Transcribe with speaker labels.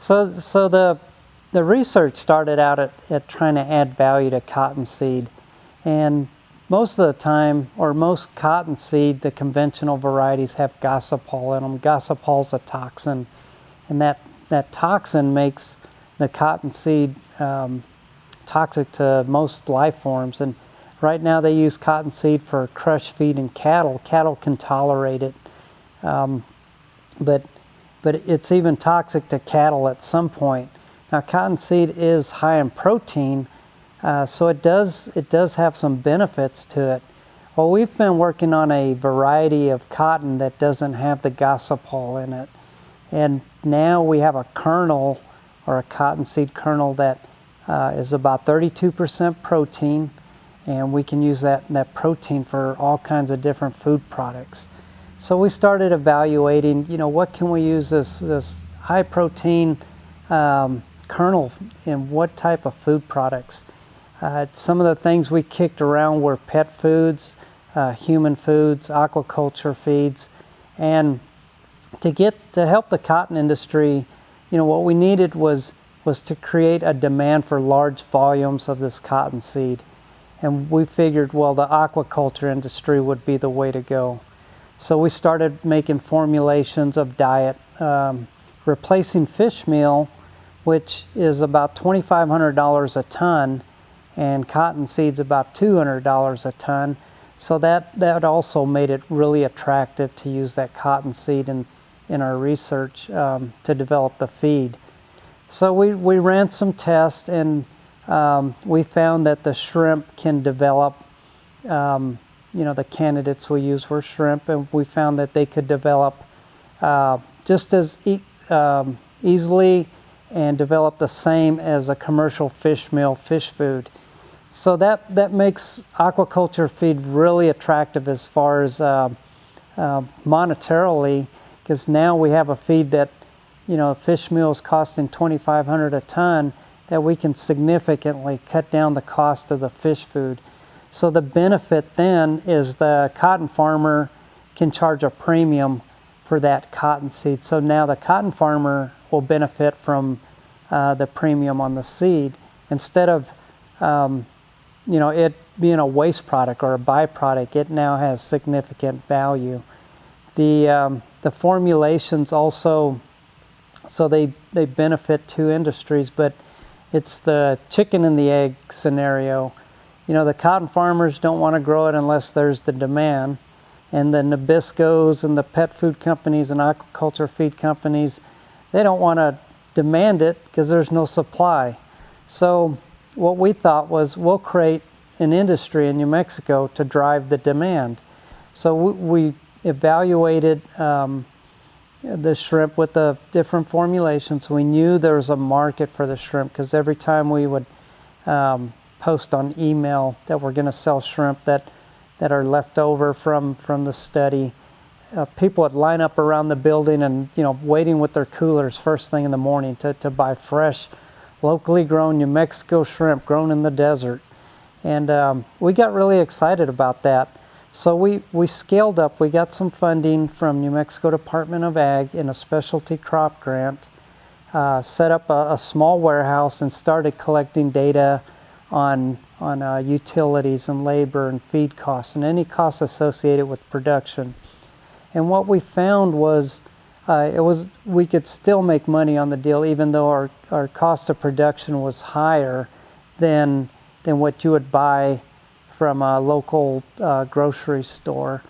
Speaker 1: So the research started out at trying to add value to cottonseed, and most of the time, or most cottonseed, the conventional varieties have gossypol in them. Gossypol's a toxin, and that toxin makes the cottonseed toxic to most life forms. And right now they use cottonseed for crush feed in cattle. Cattle can tolerate it, but it's even toxic to cattle at some point. Now, cottonseed is high in protein, so it does have some benefits to it. Well, we've been working on a variety of cotton that doesn't have the gossypol in it, and now we have a kernel, or a cottonseed kernel, that is about 32% protein, and we can use that protein for all kinds of different food products. So we started evaluating, what can we use this high protein kernel in what type of food products. Some of the things we kicked around were pet foods, human foods, aquaculture feeds, and to help the cotton industry, what we needed was to create a demand for large volumes of this cottonseed. And we figured, well, the aquaculture industry would be the way to go. So we started making formulations of diet, replacing fish meal, which is about $2,500 a ton, and cottonseed's about $200 a ton. So that also made it really attractive to use that cottonseed in our research to develop the feed. So we ran some tests, and we found that the shrimp can develop, the candidates we used were shrimp, and we found that they could develop just as easily and develop the same as a commercial fish meal fish food. So that makes aquaculture feed really attractive as far as monetarily, because now we have a feed that, fish meal is costing $2,500 a ton, that we can significantly cut down the cost of the fish food. So the benefit then is the cotton farmer can charge a premium for that cottonseed. So now the cotton farmer will benefit from the premium on the seed, instead of it being a waste product or a byproduct. It now has significant value. The formulations also, so they benefit two industries, but it's the chicken and the egg scenario. The cotton farmers don't want to grow it unless there's the demand, and the Nabiscos and the pet food companies and aquaculture feed companies, they don't want to demand it because there's no supply. So what we thought was, we'll create an industry in New Mexico to drive the demand. So we evaluated the shrimp with the different formulations. We knew there was a market for the shrimp, because every time we would post on email that we're going to sell shrimp that are left over from the study, people would line up around the building and waiting with their coolers first thing in the morning to buy fresh, locally grown New Mexico shrimp grown in the desert. And we got really excited about that. So we scaled up. We got some funding from New Mexico Department of Ag in a specialty crop grant, set up a small warehouse, and started collecting data on utilities and labor and feed costs and any costs associated with production. And what we found was we could still make money on the deal, even though our cost of production was higher than what you would buy from a local grocery store.